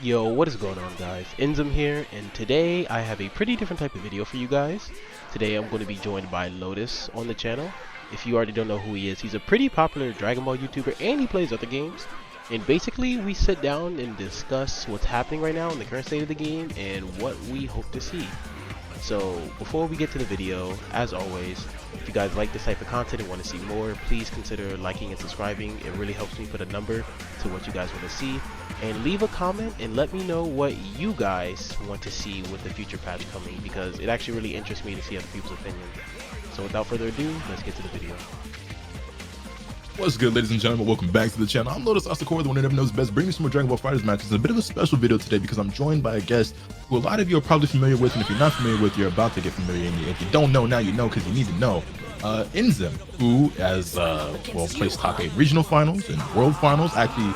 Yo, what is going on, guys? Inzem here, and today I have a pretty different type of video for you guys. Today I'm going to be joined by Lotus on the channel. If you already don't know who he is, he's a pretty popular Dragon Ball YouTuber and he plays other games. And basically we sit down and discuss what's happening right now in the current state of the game and what we hope to see. So before we get to the video, as always, if you guys like this type of content and want to see more, please consider liking and subscribing. It really helps me put a number to what you guys want to see. And leave a comment and let me know what you guys want to see with the future patch coming, because it actually really interests me to see other people's opinions. So without further ado, let's get to the video. What's good, ladies and gentlemen? Welcome back to the channel. I'm LotusAsakura, the one that never knows best, bringing you some more Dragon Ball FighterZ matches. It's a bit of a special video today because I'm joined by a guest who a lot of you are probably familiar with, and if you're not familiar with, you're about to get familiar, and if you don't know now, you know because you need to know. Inzem, who has placed top 8 regional finals and world finals, actually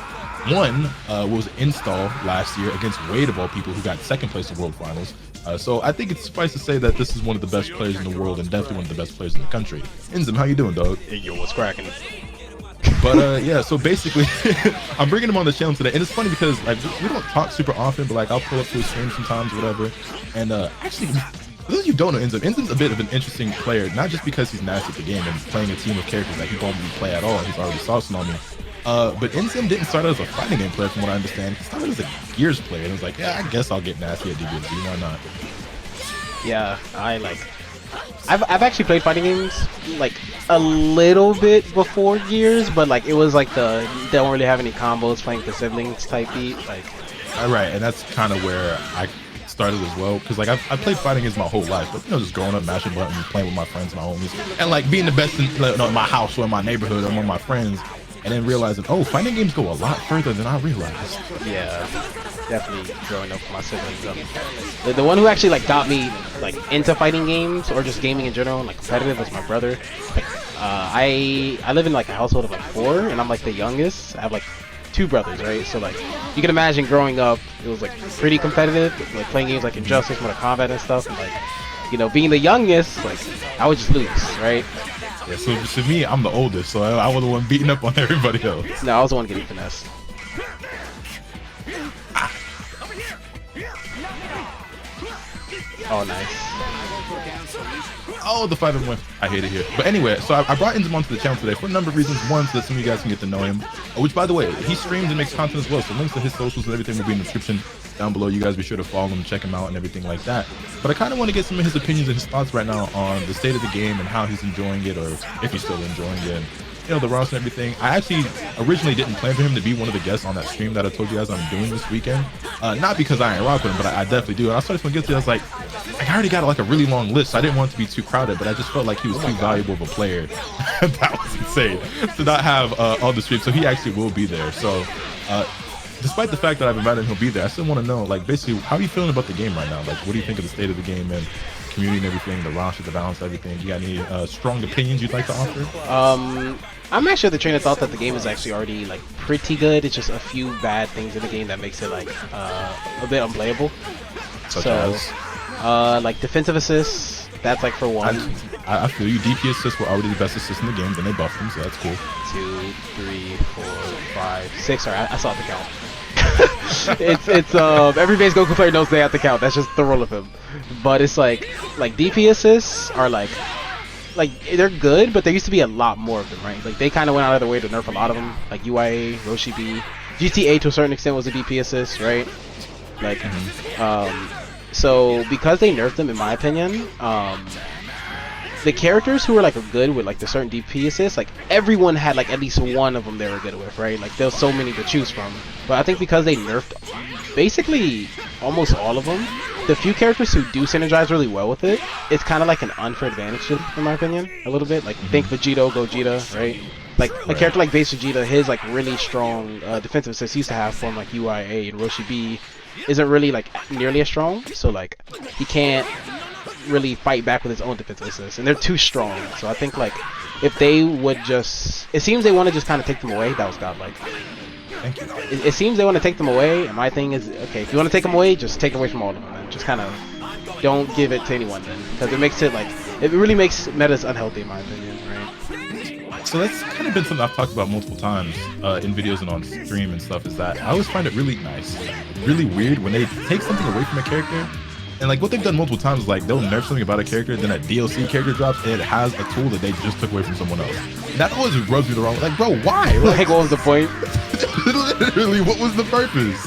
won what was installed last year against Wade of all people, who got second place in world finals. So I think it's suffice to say that this is one of the best players in the world and definitely one of the best players in the country. Inzem, how you doing, dog? Hey, yo, what's cracking? But yeah, so basically I'm bringing him on the channel today, and it's funny because like we don't talk super often, but like I'll pull up to his stream sometimes, whatever. And actually, for those of you who don't know Inzem's a bit of an interesting player, not just because he's nasty at the game and playing a team of characters that he won't really play at all, and he's already saucing on me. But Inzem didn't start out as a fighting game player, from what I understand. He started as a Gears player, and was like, yeah, I guess I'll get nasty at DBFZ, why not? Yeah, I've actually played fighting games like a little bit before Gears, but like it was like they don't really have any combos, playing the siblings type beat. Like, right, and that's kind of where I started as well, because like I've played fighting games my whole life, but you know, just growing up mashing buttons, playing with my friends, my homies, and like being the best in my house or in my neighborhood or among my friends, and then realizing, oh, fighting games go a lot further than I realized. Yeah, definitely growing up with my siblings. The one who actually like got me like into fighting games or just gaming in general and like competitive was my brother. Like, I live in like a household of like 4, and I'm like the youngest. I have like 2 brothers, right? So like you can imagine growing up, it was like pretty competitive, like playing games like Injustice, Mortal Kombat and stuff. And, like, you know, being the youngest, like I would just lose, right? Yeah, so to me, I'm the oldest, so I was the one beating up on everybody else. No, I was the one getting finessed. Oh, nice. Oh, the 5 win. I hate it here. But anyway, so I brought Inzem onto the channel today for a number of reasons. One, so that some of you guys can get to know him, which, by the way, he streams and makes content as well, so links to his socials and everything will be in the description down below. You guys be sure to follow him, check him out, and everything like that. But I kind of want to get some of his opinions and his thoughts right now on the state of the game and how he's enjoying it, or if he's still enjoying it. And, you know, the roster and everything. I actually originally didn't plan for him to be one of the guests on that stream that I told you guys I'm doing this weekend. Not because I ain't rock with him, but I definitely do. And I started to get to it, I was like I already got like a really long list, so I didn't want it to be too crowded, but I just felt like he was too valuable of a player. That was insane to not have all the streams. So he actually will be there. So despite the fact that I've invited him, he'll be there, I still want to know, like, basically, how are you feeling about the game right now? Like, what do you think of the state of the game and community and everything, the roster, the balance, everything? You got any strong opinions you'd like to offer? I'm actually of the train of thought that the game is actually already like pretty good. It's just a few bad things in the game that makes it like a bit unplayable. Such as? Like defensive assists, that's like for one. I feel you. DP assists were already the best assists in the game, then they buffed them, so that's cool. 2, 3, 4, 5, 6. Sorry, I saw the count. it's every base Goku player knows they have to count. That's just the rule of him. But it's like DP assists are like they're good, but there used to be a lot more of them, right? Like they kind of went out of their way to nerf a lot of them, like UIA, Roshi B, GTA to a certain extent was a DP assist, right? Like, so because they nerfed them, in my opinion, the characters who were like good with like the certain DP assists, like everyone had like at least one of them they were good with, right? Like there's so many to choose from. But I think because they nerfed basically almost all of them, the few characters who do synergize really well with it, it's kind of like an unfair advantage to them, in my opinion, a little bit. Like think Vegito, Gogeta, right? Like a character like base Vegeta, his like really strong defensive assists he used to have from like UIA, and Roshi B isn't really like nearly as strong, so like he can't really fight back with his own defensive assists, and they're too strong. So I think like if they would just, it seems they want to just kind of take them away. That was godlike. Thank you. It seems they want to take them away, and my thing is, okay, if you want to take them away, just take away from all of them, and just kind of don't give it to anyone then, because it makes it like, it really makes metas unhealthy in my opinion, right? So that's kind of been something I've talked about multiple times in videos and on stream and stuff, is that I always find it really nice, really weird when they take something away from a character. And like what they've done multiple times is like they'll nerf something about a character, then a DLC character drops and it has a tool that they just took away from someone else. And that always rubs me the wrong way. Like, bro, why? Like, what was the point? Literally, what was the purpose?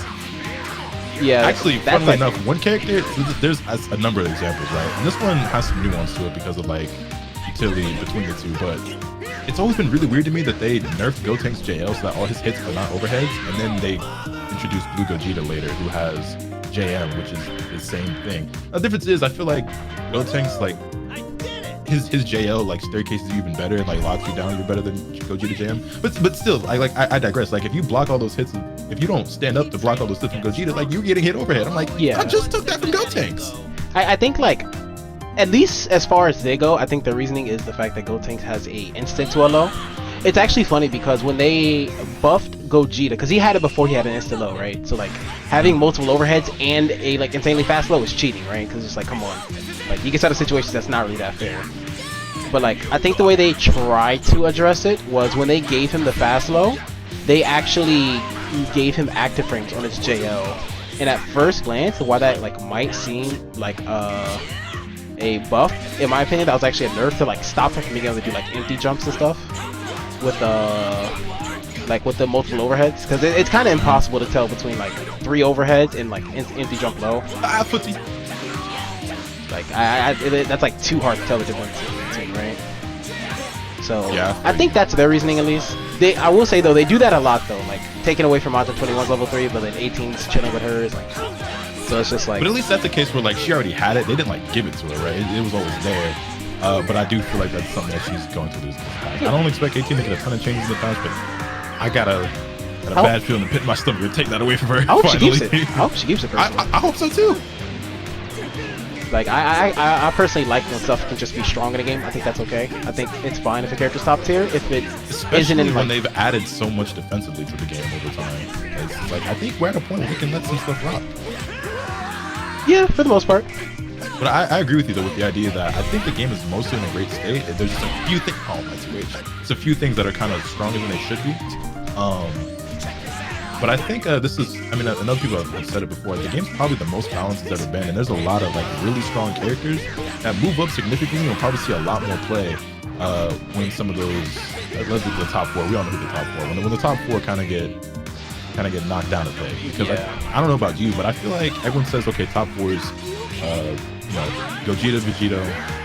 Yeah, actually, funnily enough, one character, there's a number of examples, right? And this one has some nuance to it because of like utility between the two, but it's always been really weird to me that they nerfed Gotenks JL so that all his hits are not overheads, and then they introduced Blue Gogeta later, who has JM, which is the same thing. The difference is, I feel like Gotenks, like his JL like staircases you even better and like locks you down. You're better than Gogeta JM. But still, I digress. Like if you block all those hits, if you don't stand up to block all those hits from Gogeta, like you're getting hit overhead. I'm like, yeah, I just took that from Gotenks. I think like, at least as far as they go, I think the reasoning is the fact that Gotenks has a instant to a low. It's actually funny because when they buffed Gogeta, because he had it before he had an instant low, right? So like having multiple overheads and a like insanely fast low is cheating, right? Because it's like, come on, like he gets out of situations that's not really that fair. But like I think the way they tried to address it was when they gave him the fast low, they actually gave him active frames on his JL. And at first glance, while that like might seem like a buff, in my opinion, that was actually a nerf to like stop him from being able to do like empty jumps and stuff with the multiple overheads, because it's kind of impossible to tell between like 3 overheads and like empty jump low. Like that's like too hard to tell the difference between, right? So yeah, I think that's their reasoning at least. I will say though, they do that a lot though, like taking away from Mata 21's level 3, but then 18's chilling with hers, like. So it's just like. But at least that's the case where like she already had it. They didn't like give it to her, right? It was always there. But I do feel like that's something that she's going to lose. I don't expect 18 to get a ton of changes in the patch, but I got a bad feeling to pit my stomach to take that away from her. I hope she keeps it. I hope she keeps it. I hope so too. Like I personally like when stuff can just be strong in a game. I think that's okay. I think it's fine if a character's top tier. If it isn't in when they've added so much defensively to the game over time. It's like I think we're at a point where we can let some stuff rock. Yeah, for the most part. But I agree with you though with the idea that I think the game is mostly in a great state. There's just a few things. Oh my gosh, it's a few things that are kind of stronger than they should be. But I think this is. I mean, another people have said it before. The game's probably the most balanced it's ever been, and there's a lot of like really strong characters that move up significantly. You'll probably see a lot more play when some of those. Let's do the top 4. We all know who the top 4. When the top 4 kind of get knocked down a bit, because I don't know about you, but I feel like everyone says okay, top 4s. You know, Gogeta, Vegeta,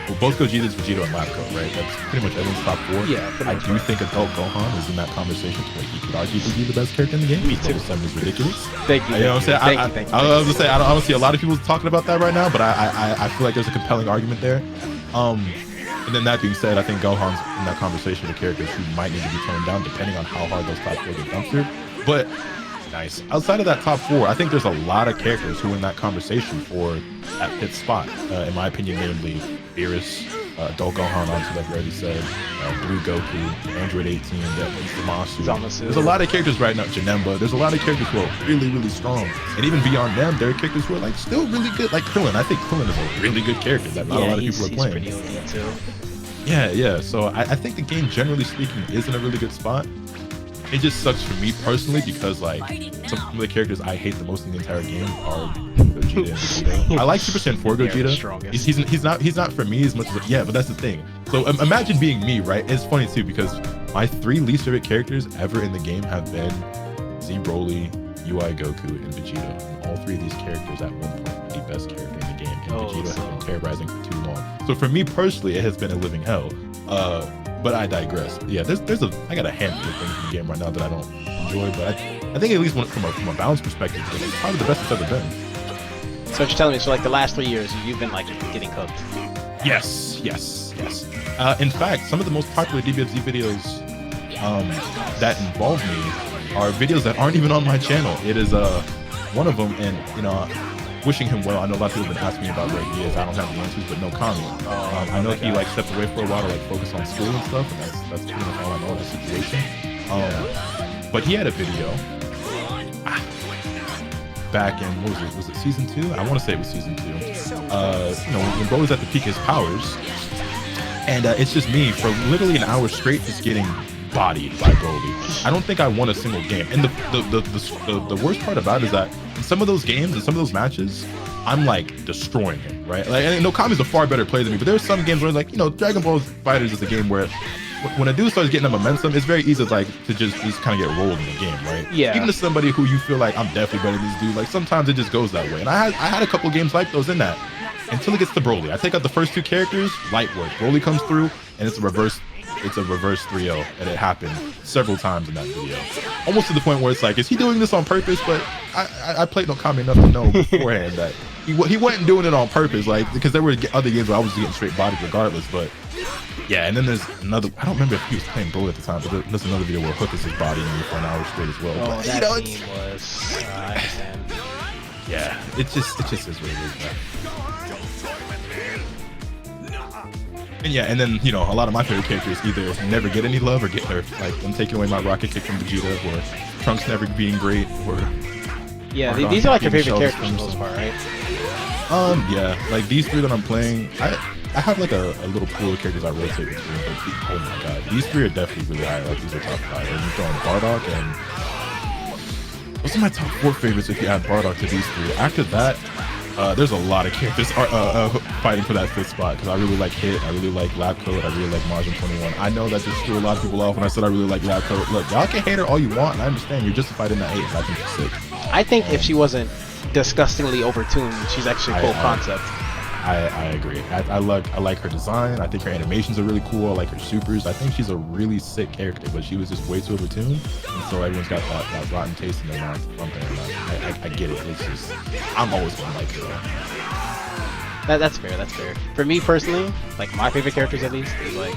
well, both Gogetas, Vegeta, and Labco, right? That's pretty much everyone's top 4. Yeah, I do think adult Gohan is in that conversation where he could arguably be the best character in the game. Me too. Level 7 is ridiculous. Thank you. You know what I'm saying? Thank you. I was gonna say I don't see a lot of people talking about that right now, but I feel like there's a compelling argument there. And then that being said, I think Gohan's in that conversation with characters who might need to be toned down depending on how hard those top 4 get dumpstered. But nice. Outside of that top 4, I think there's a lot of characters who are in that conversation for that 5th spot. In my opinion, namely Beerus, Adult Gohan, obviously, like you already said, Blue Goku, Android 18, Zamasu. There's a lot of characters right now, Janemba. There's a lot of characters who are really, really strong. And even beyond them, there are characters who are like still really good. Like Krillin. I think Krillin is a really good character that not a lot of people are playing. He's pretty OP too. Yeah. So I think the game, generally speaking, is in a really good spot. It just sucks for me personally because like some of the characters I hate the most in the entire game are Gogeta and Vegeta. I like Super Saiyan 4 Gogeta. He's not for me as much as but that's the thing. So imagine being me, right? It's funny too because my 3 least favorite characters ever in the game have been Z Broly, UI Goku, and Vegeta. And all 3 of these characters at one point were the best character in the game, and Vegeta has been terrorizing for too long. So for me personally, it has been a living hell. But I digress. Yeah, I got a handful of things in the game right now that I don't enjoy, but I think at least from a balance perspective, it's probably the best it's ever been. So what you're telling me, so like the last 3 years, you've been like getting cooked. Yes. In fact, some of the most popular DBFZ videos that involve me are videos that aren't even on my channel. It is one of them, and you know, wishing him well. I know a lot of people have been asking me about where he is. I don't have the answers, but no comment. I know he like stepped away for a while to like focus on school and stuff, and that's pretty much all I know of the situation. But he had a video back in, what was it season 2? I want to say it was season 2. You know, when Bro was at the peak of his powers, And it's just me for literally an hour straight just getting bodied by Broly. I don't think I won a single game. And the worst part about it is that in some of those games, in some of those matches, I'm like destroying him, right? Like, and Kami's a far better player than me, but there's some games where like, you know, Dragon Ball FighterZ is a game where when a dude starts getting a momentum, it's very easy to just kind of get rolled in the game, right? Yeah. Even to somebody who you feel like I'm definitely better than this dude, like sometimes it just goes that way. And I had a couple games like those in that until it gets to Broly. I take out the first two characters, light work. Broly comes through and it's a reverse 3-0, and it happened several times in that video. Almost to the point where it's like, is he doing this on purpose? But I played Kami enough to know beforehand that he wasn't doing it on purpose, like, because there were other games where I was getting straight bodied regardless. But yeah, and then there's another, I don't remember if he was playing Broly at the time, but there's another video where Hook is his body me for an hour straight as well. Oh, but, that you know, team was, I understand. Yeah, it just is what it is, man. And yeah, and then, you know, a lot of my favorite characters either never get any love or get nerfed. Like, I'm taking away my rocket kick from Vegeta, or Trunks never being great, or yeah, these are like your favorite characters for the most part, right? Yeah, like these three that I'm playing, I have like a little pool of characters I rotate between. But oh my god, these three are definitely really high. Like, these are top 5. And you're throwing Bardock, and those are my top 4 favorites if you add Bardock to these three. After that, there's a lot of characters fighting for that 5th spot, because I really like Hit, I really like Lab Coat, I really like Majin 21. I know that just threw a lot of people off when I said I really like Lab Coat. Look, y'all can hate her all you want, and I understand you're justified in that 8, and I think she's sick. I think if she wasn't disgustingly overtuned, she's actually cool concept. I agree. I like her design. I think her animations are really cool. I like her supers. I think she's a really sick character, but she was just way too overtuned, and so everyone's got that rotten taste in their mouth. I get it. It's just, I'm always gonna like her. That's fair. That's fair. For me personally, like my favorite characters at least is like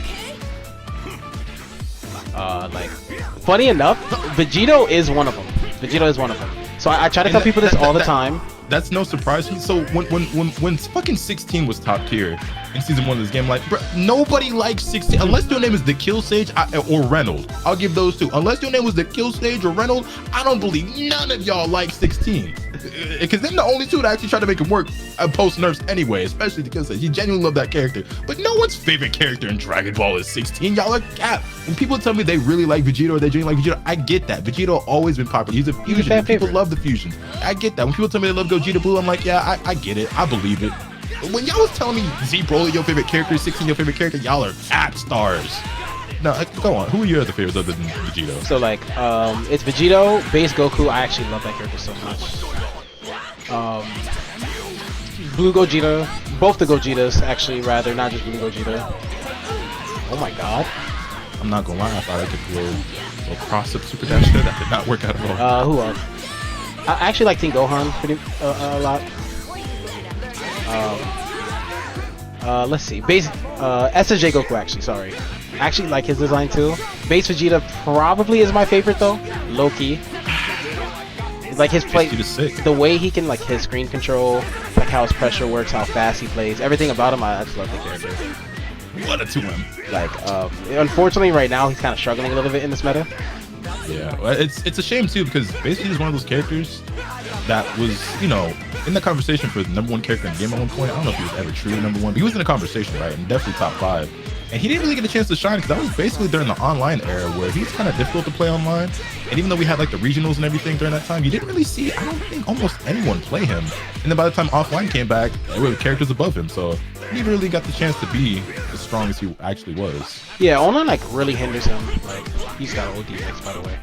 funny enough, Vegito is one of them. Vegito is one of them. So I try to tell people this all the time. That's no surprise to me. So when fucking 16 was top tier in season 1 of this game, like, bro, nobody likes 16 unless your name is the Kill Stage or Reynolds. I'll give those two. Unless your name was the Kill Stage or Reynolds, I don't believe none of y'all like 16. Because they're the only two that actually try to make him work post nerfs anyway, especially because he genuinely loved that character. But no one's favorite character in Dragon Ball is 16. Y'all are cap. When people tell me they really like Vegito or they genuinely like Vegito, I get that. Vegito always been popular. He's a fusion. People love the fusion. I get that. When people tell me they love Gogeta Blue, I'm like, yeah, I get it. I believe it. But when y'all was telling me Z Broly your favorite character, 16 your favorite character, y'all are cap stars. No, go on. Who are your other favorites other than Vegito? So like, it's Vegito, base Goku. I actually love that character so much. Blue Gogeta, both the Gogetas actually, rather, not just Blue Gogeta. Oh my god. I'm not gonna lie, I thought I could throw a cross-up super dash there. That did not work out at all. Who else? I actually like Team Gohan pretty a lot. Let's see, base SSJ Goku actually, sorry. I actually like his design too. Base Vegeta probably is my favorite though, low-key. Like his play, the way he can like his screen control, like how his pressure works, how fast he plays, everything about him, I just love the character. What a 2M. Like, unfortunately right now he's kind of struggling a little bit in this meta. Yeah, it's a shame too, because basically he's one of those characters that was, you know, in the conversation for the #1 character in the game at one point. I don't know if he was ever truly #1, but he was in the conversation, right? And definitely top 5. And he didn't really get a chance to shine because that was basically during the online era where he's kind of difficult to play online. And even though we had like the regionals and everything during that time, you didn't really see, I don't think, almost anyone play him. And then by the time offline came back, there were characters above him. So he never really got the chance to be as strong as he actually was. Yeah, online like really hinders him. Like, he's got OD mix, by the way.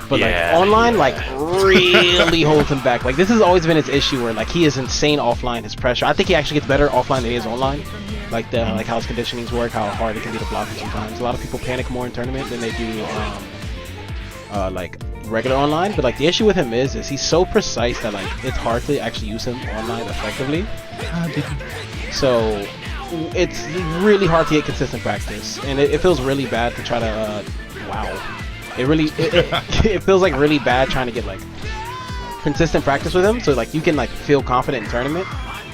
But like online like really holds him back. Like, this has always been his issue where like he is insane offline, his pressure. I think he actually gets better offline than he is online. Like the like how his conditionings work, how hard it can be to block him sometimes. A lot of people panic more in tournament than they do like regular online. But like the issue with him is he's so precise that like it's hard to actually use him online effectively. So it's really hard to get consistent practice, and it feels really bad to try to it feels like really bad trying to get like consistent practice with him, so like you can like feel confident in tournament.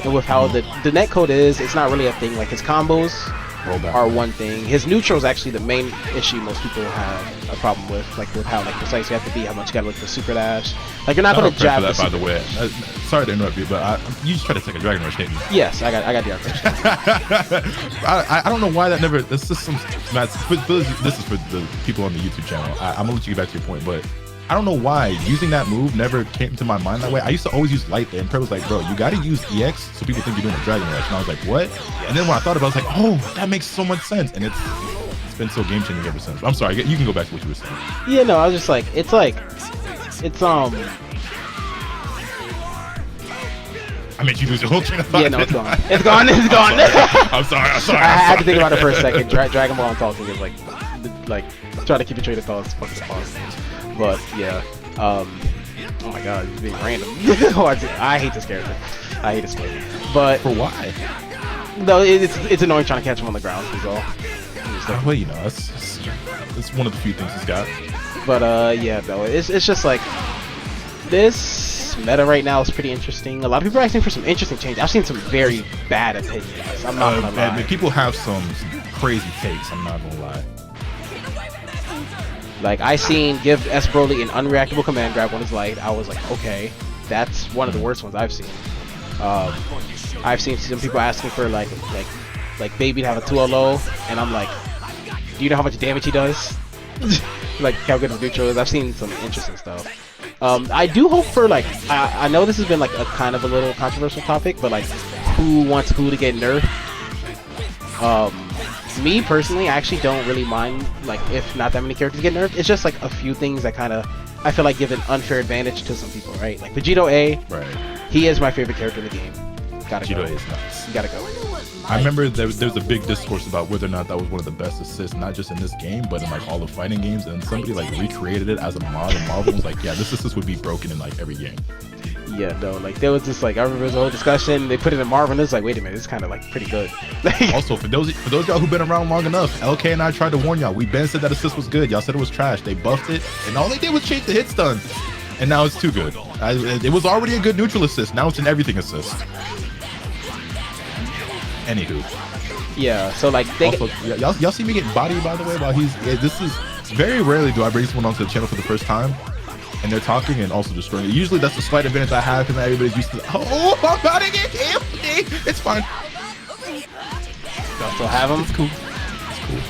And with how the netcode is, it's not really a thing. Like his combos, are one thing. His neutral is actually the main issue most people have a problem with, like with how like precise you have to be, how much you gotta look for super dash. Like you're not gonna jab that, the by the way. Sorry to interrupt you, but you just try to take a Dragon Rush, didn't you? Yes, I got the answer. I don't know why that never. This is some. This is for the people on the YouTube channel. I'm gonna let you get back to your point, but I don't know why using that move never came to my mind that way. I used to always use light there, and Prey was like, bro, you gotta use EX so people think you're doing a Dragon Rush. And I was like, what? And then when I thought about it, I was like, oh, that makes so much sense. And it's been so game changing ever since. I'm sorry, you can go back to what you were saying. Yeah, no, I was just like, it's I made you lose your whole train of thought. Yeah, no, it's gone. It's gone. It's gone. I'm sorry. I had to think about it for a second. Dragon Ball and talking is like try to keep a train of thought as fucking as possible. But yeah, oh my god, it's being random. I hate this character. I hate this character. But for why? No, it's annoying trying to catch him on the ground. Is all. Well, you know, it's one of the few things he's got. But yeah, no, it's just like this meta right now is pretty interesting. A lot of people are asking for some interesting change. I've seen some very bad opinions. I'm not gonna lie. Man, people have some crazy takes. I'm not gonna lie. Like I seen give S Broly an unreactable command grab on his light. I was like, okay, that's one of the worst ones I've seen. I've seen some people asking for like Baby to have a 2-0 low, and I'm like, do you know how much damage he does? Like how good his neutral is. I've seen some interesting stuff. I do hope for like I know this has been like a kind of a little controversial topic, but like who wants who to get nerfed? Me personally, I actually don't really mind like if not that many characters get nerfed. It's just like a few things that kind of I feel like give an unfair advantage to some people, right? Like Vegito A, right? He is my favorite character in the game. Gotta Vegito go. A is nice. You gotta go. I remember there was a big discourse about whether or not that was one of the best assists, not just in this game, but in like all the fighting games. And somebody like recreated it as a mod, and Marvel was like, "Yeah, this assist would be broken in like every game." Yeah, no, like there was this like I remember there was a whole discussion. They put it in Marvel, and it's like, wait a minute, it's kind of like pretty good. Also, for those y'all who've been around long enough, LK and I tried to warn y'all. We been said that assist was good. Y'all said it was trash. They buffed it, and all they did was change the hit stun, and now it's too good. It was already a good neutral assist. Now it's an everything assist. Anywho. Yeah, so like they also, y'all see me getting bodied, by the way, while this is very rarely do I bring someone onto the channel for the first time and they're talking and also destroying it. Usually that's the slight advantage I have because everybody's used to oh, I'm about to get empty. It's fine. Y'all still have them? It's cool. It's cool.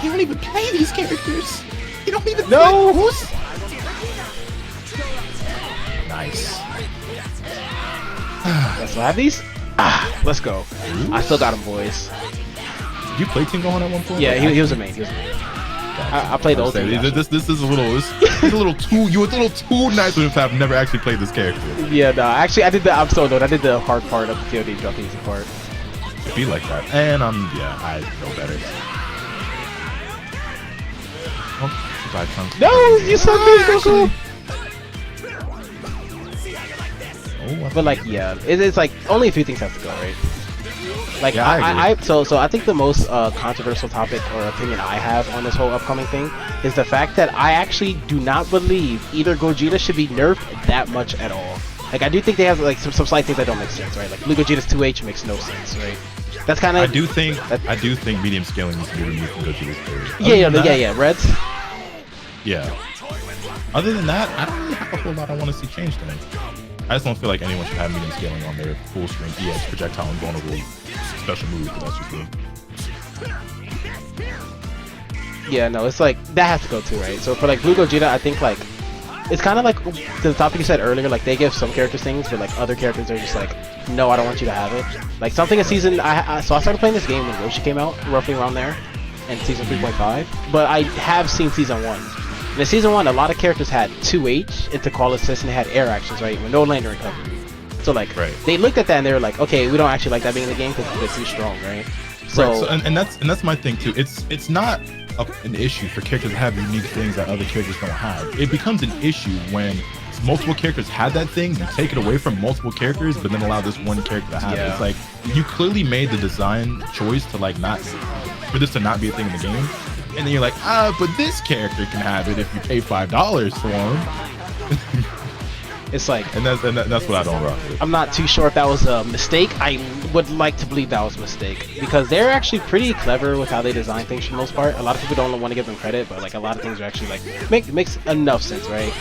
You don't even play these characters. You don't even No! Nice. Y'all still have these? Let's go. Ooh. I still got him, boys. Did you play Tingohan at one point? Yeah, he was a main. He was a main. I played the ultimate. This is a little too. You were a little too nice with him to have never actually played this character. Yeah, no. Actually, I did the. I'm so annoyed. I did the hard part of the TOD dropping easy part. It'd be like that, and I know better. Oh, no, you suck, Goku. But like, yeah, it's like only a few things have to go, right? Like, yeah, so I think the most controversial topic or opinion I have on this whole upcoming thing is the fact that I actually do not believe either Gogeta should be nerfed that much at all. Like, I do think they have like some slight things that don't make sense, right? Like Blue Gogeta's 2H makes no sense, right? That's kind of. I do think medium scaling needs to be removed from Gogeta's theory. Yeah, Reds. Yeah. Other than that, I don't really have a whole lot I want to see changed in it. I just don't feel like anyone should have medium scaling on their full screen EX projectile and vulnerable special move, but that's just me. Yeah, no, it's like that has to go too, right? So for like Blue Gogeta, I think like it's kind of like the topic you said earlier, like they give some characters things, but like other characters are just like, no, I don't want you to have it. Like something in season, so I started playing this game when Roshi came out, roughly around there, in season 3.5. But I have seen season 1. In season 1, a lot of characters had 2H into call assist and they had air actions, right, with no lander recovery. So like, they looked at that and they were like, okay, we don't actually like that being in the game because it's too strong, right? So, and that's my thing too. It's not an issue for characters to have unique things that other characters don't have. It becomes an issue when multiple characters have that thing, you take it away from multiple characters, but then allow this one character to have it. It's like you clearly made the design choice to like not for this to not be a thing in the game. And then you're like, but this character can have it if you pay $5 for him. It's like, and that's what I don't rock with. I'm not too sure if that was a mistake. I would like to believe that was a mistake because they're actually pretty clever with how they design things for the most part. A lot of people don't want to give them credit, but like a lot of things are actually like makes enough sense, right?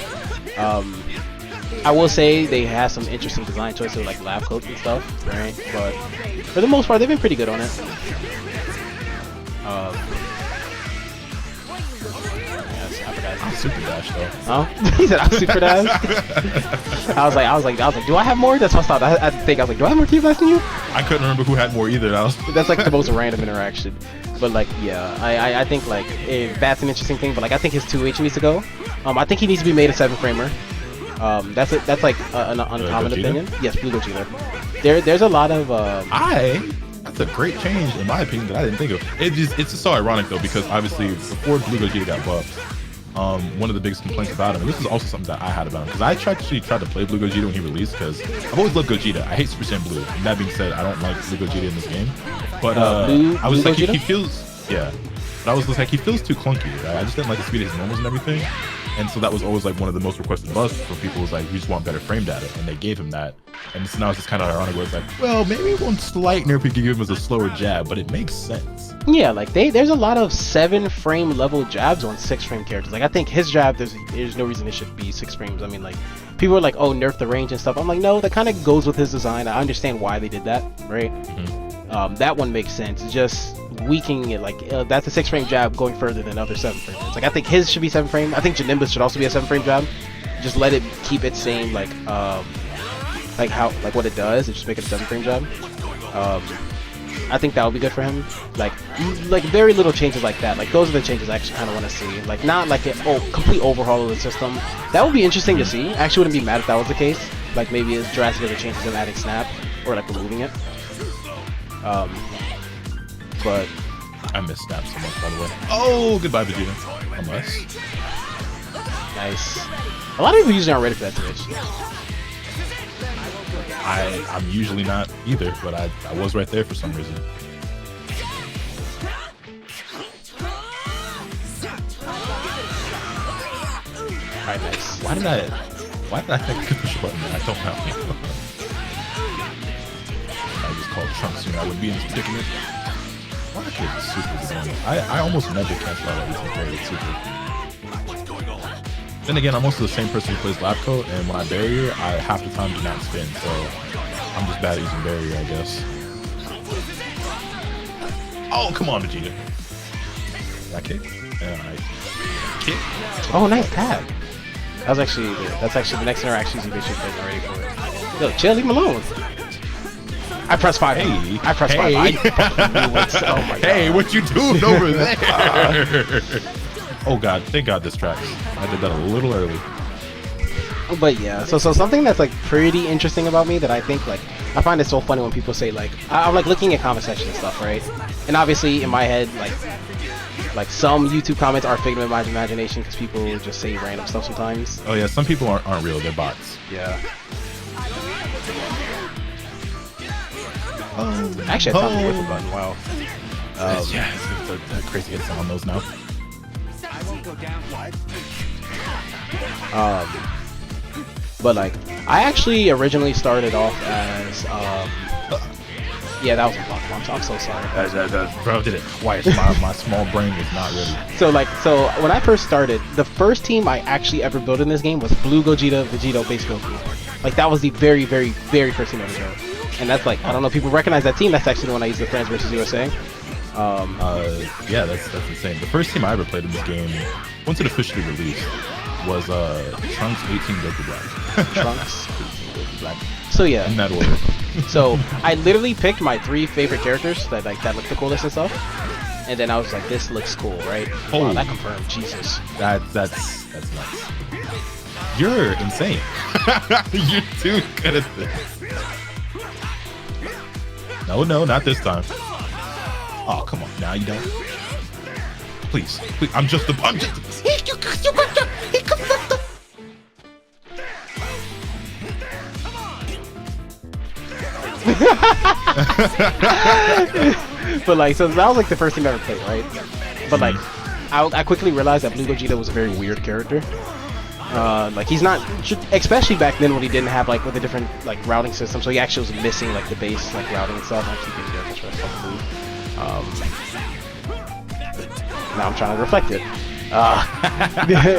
I will say they have some interesting design choices like lab coats and stuff, right? But for the most part, they've been pretty good on it. I'm super dash though. Oh, he said I'm super dash. I was like, do I have more? That's what I thought. I think I was like, do I have more Ki Blast than you? I couldn't remember who had more either. That's like the most random interaction. But like, yeah, I think like that's an interesting thing. But like, I think his 2H needs to go. I think he needs to be made a 7-framer. That's like an uncommon opinion. Yes, Blue Gogeta. There's a lot of That's a great change in my opinion that I didn't think of. It's just so ironic though because obviously before Blue Gogeta got buffed, one of the biggest complaints about him, and this is also something that I had about him, because I actually tried to play Blue Gogeta when he released, because I've always loved Gogeta. I hate Super Saiyan Blue. And that being said, I don't like Blue Gogeta in this game. But I was like, he feels, yeah. But I was just like, he feels too clunky. Right? I just didn't like the speed of his normals and everything. And so that was always like one of the most requested buffs for people was like, we just want better frame data, and they gave him that. And so now it's just kind of ironic where it's like, well, maybe one slight nerf we could give him as a slower jab, but it makes sense. Yeah, like there's a lot of 7-frame level jabs on 6-frame characters. Like I think his jab, there's no reason it should be 6 frames. I mean, like people are like, oh, nerf the range and stuff. I'm like, no, that kind of goes with his design. I understand why they did that, right? That one makes sense. Just weakening it, like that's a 6-frame jab going further than other 7-frame. It's like I think his should be 7-frame. I think Janimba's should also be a 7-frame jab. Just let it keep its same like what it does. It just make it a 7-frame jab. I think that would be good for him. Like very little changes like that. Like those are the changes I actually kind of want to see. Like not like a complete overhaul of the system. That would be interesting to see. I actually wouldn't be mad if that was the case. Like maybe as drastic as the changes in adding snap or like removing it. But I miss snap so much, by the way. Oh, goodbye, Vegeta. Unless. Nice. A lot of people usually aren't ready for that Twitch. I'm usually not either, but I was right there for some reason. Alright, nice. Why did I think I could push a button? I don't know. I just called Trunks, I would be in this predicament. Why is super good? I almost never cancel out everything with super. Then again, I'm also the same person who plays lab coat, and when I barrier, I half the time do not spin, so I'm just bad at using barrier, I guess. Oh, come on, Vegeta. That kick? And I kick. Oh, nice tag. That's actually the next interaction you should play ready for it. Yo, chill, leave him alone. I press 5. Hey, I press 5. I fucking knew it. Oh my god. Hey, what you doing over there? Oh god, thank god this tracks. I did that a little early. But yeah, so something that's like pretty interesting about me that I think like I find it so funny when people say like I'm like looking at comment section and stuff, right? And obviously in my head like some YouTube comments are figment of my imagination because people just say random stuff sometimes. Oh yeah, some people aren't real, they're bots. Yeah. Actually, I thought with the button. Wow. Yeah, it's crazy hits on those now. But like, I actually originally started off as yeah, that was a block bomb. I'm so sorry. Bro, did it twice. My small brain was not ready. So when I first started, the first team I actually ever built in this game was Blue Gogeta, Vegito, base Goku. Like that was the very, very, very first team I ever built. And that's like, I don't know if people recognize that team. That's actually the one I used the France versus USA. Yeah, that's insane. The first team I ever played in this game, once it officially released, was Trunks 18 Goku Black. Trunks 18 Goku Black. So yeah. In that order. So I literally picked my 3 favorite characters that looked the coolest and stuff. And then I was like, this looks cool, right? Oh, wow, that confirmed. Jesus. That's nuts. You're insane. You're too good at this. No, not this time. Oh, come on. Now you don't. Please. I'm just the. But like, so that was like the first team I ever played, right? But like, I quickly realized that Blue Gogeta was a very weird character. Like he's not, especially back then when he didn't have like with the different like routing system. So he actually was missing like the base like routing and stuff. Actually, getting there, that's fucking move. Now I'm trying to reflect it.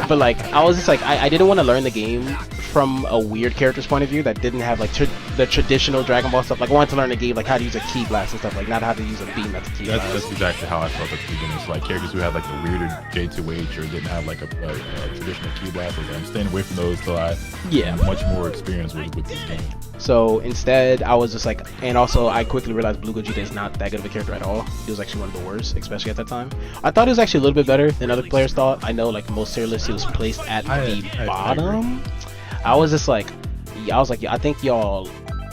But like I was just like I didn't want to learn the game from a weird character's point of view that didn't have like the traditional Dragon Ball stuff. Like I wanted to learn the game like how to use a key blast and stuff, like not how to use a beam as a key blast. That's exactly how I felt at the beginning. So like characters who had like the weirder J2H or didn't have like a traditional key blast, like, I'm staying away from those till I have much more experience with this game. So instead, I was just like, and also I quickly realized Blue Gogeta is not that good of a character at all. He was actually one of the worst, especially at that time. I thought he was actually a little bit better than other players thought. I know, like most tier lists, he was placed at the bottom. I was just like, I think y'all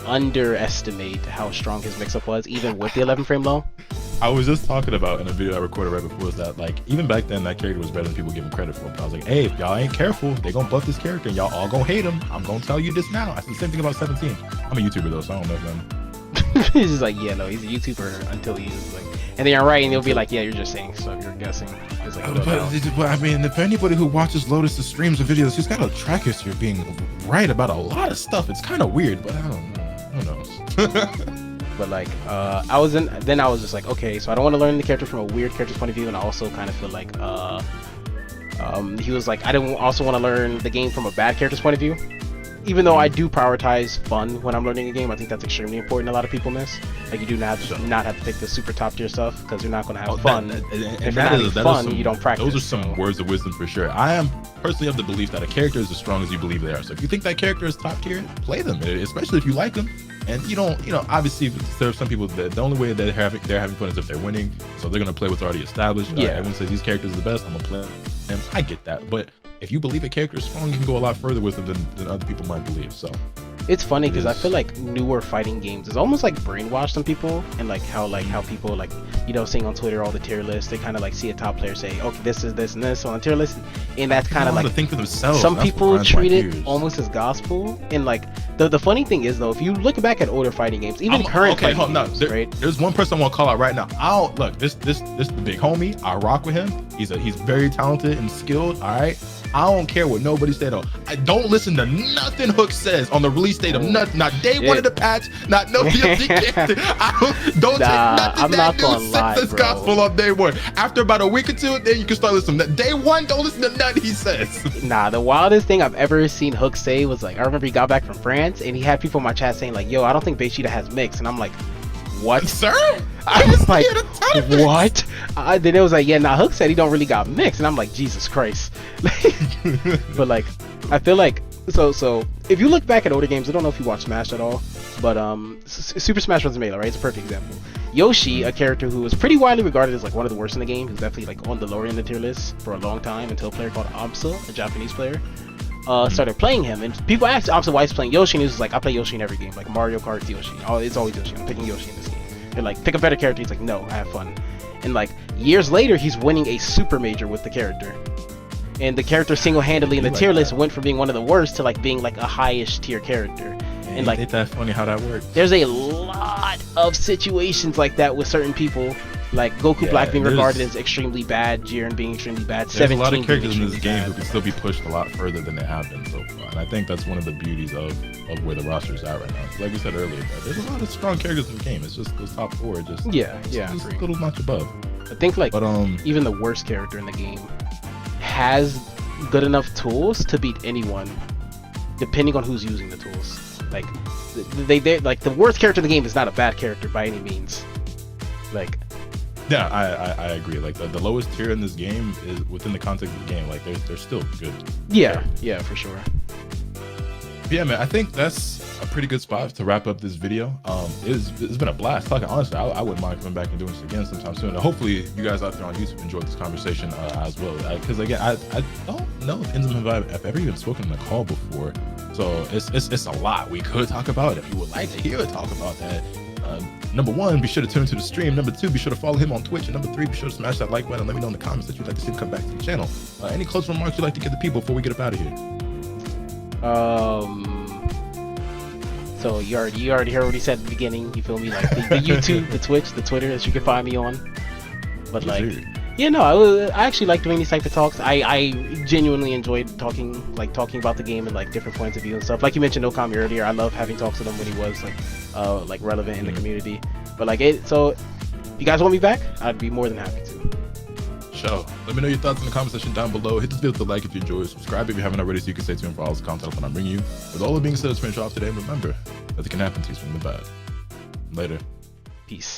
underestimate how strong his mix-up was, even with the 11 frame low. I was just talking about in a video I recorded right before was that like even back then that character was better than people give him credit for. But I was like, hey, if y'all ain't careful, they gonna buff this character and y'all all gonna hate him. I'm gonna tell you this now. I said the same thing about 17. I'm a YouTuber though, so I don't know if I'm He's just like, yeah, no, he's a YouTuber until he's like, and then you're right, and he'll be like, yeah, you're just saying stuff, you're guessing. It's like, but I mean, if anybody who watches Lotus' streams or videos, he's got a track history of being right about a lot of stuff. It's kind of weird, but I don't know. Who knows? But like, I was just like, okay, so I don't want to learn the character from a weird character's point of view, and I also kind of feel like, he was like, I didn't also want to learn the game from a bad character's point of view. Even though I do prioritize fun when I'm learning a game, I think that's extremely important. A lot of people miss. Like you do not have to pick the super top tier stuff because you're not going to have fun. If you're not having fun, you don't practice. Those are some words of wisdom for sure. I am personally of the belief that a character is as strong as you believe they are. So if you think that character is top tier, play them, especially if you like them. And you don't, obviously there are some people that the only way they're having fun is if they're winning. So they're gonna play what's already established. Yeah. Everyone says these characters are the best. I'm gonna play them. I get that, but if you believe a character is strong, you can go a lot further with them than other people might believe. So it's funny because I feel like newer fighting games is almost like brainwash some people, and like how people like seeing on Twitter all the tier lists, they kind of like see a top player say, okay, this is this and this on a tier list, and that's kind of like think for themselves. Some people treat it almost as gospel, and like the funny thing is though, if you look back at older fighting games, even current fighting games, right? There's one person I want to call out right now. This the big homie. I rock with him. He's very talented and skilled. All right. I don't care what nobody said. I don't listen to nothing Hook says on the release date of nothing. Not day one of the patch. Not no DLC character. Don't take nothing I'm that not gonna lie, says bro. gospel on day one. After about a week or two, then you can start listening. Day one, don't listen to nothing he says. Nah, the wildest thing I've ever seen Hook say was like, I remember he got back from France and he had people in my chat saying like, yo, I don't think Vegeta has mix, and I'm like, what? Sir? I was like, what? Then it was like, yeah, Hook said he don't really got mixed, and I'm like, Jesus Christ. But like, I feel like so if you look back at older games, I don't know if you watch Smash at all, but Super Smash Bros. Melee, right? It's a perfect example. Yoshi, a character who was pretty widely regarded as like one of the worst in the game, who's definitely like on the lower end of the tier list for a long time until a player called Amsa, a Japanese player, started playing him, and people asked Amsa why he's playing Yoshi, and he was like, I play Yoshi in every game, like Mario Kart, Yoshi. It's always Yoshi. I'm picking Yoshi in this game. They're like, pick a better character. He's like, no, I have fun. And like years later, he's winning a super major with the character, and the character single-handedly in the tier list went from being one of the worst to like being like a highish tier character. And like, ain't that funny how that works? There's a lot of situations like that with certain people, like Goku Black being regarded as extremely bad, Jiren being extremely bad, there's a lot of characters in this game who can still be pushed a lot further than they have been so far, and I think that's one of the beauties of where the roster is at right now. Like we said earlier, there's a lot of strong characters in the game. It's just those top four, just a little much above. I think like even the worst character in the game has good enough tools to beat anyone, depending on who's using the tools. Like they like the worst character in the game is not a bad character by any means. Like, yeah, I agree. Like the lowest tier in this game is within the context of the game. Like they're still good. Yeah, for sure. Yeah, man, I think that's a pretty good spot to wrap up this video. It's been a blast. Talking honestly, I wouldn't mind coming back and doing this again sometime soon. And hopefully, you guys out there on YouTube enjoyed this conversation as well. Because again, I don't know if Inzem have ever even spoken in a call before, so it's a lot we could talk about. If you would like to hear us talk about that, number one, be sure to tune into the stream. Number two, be sure to follow him on Twitch. And number three, be sure to smash that like button and let me know in the comments that you'd like to see him come back to the channel. Any closing remarks you'd like to give the people before we get up out of here? So you already heard what he said at the beginning. You feel me? Like the YouTube, the Twitch, the Twitter that you can find me on. But like, Yeah, no, I actually like doing these type of talks. I genuinely enjoyed talking about the game and like different points of view and stuff. Like you mentioned Okami earlier, I love having talks with him when he was like relevant in the community. But like so if you guys want me back, I'd be more than happy to. Sure. Let me know your thoughts in the comment section down below. Hit this video with a like if you enjoyed. Subscribe if you haven't already so you can stay tuned for all this content when I bring you. With all that being said, let's finish off today. And remember, nothing can happen to you from the bad. Later. Peace.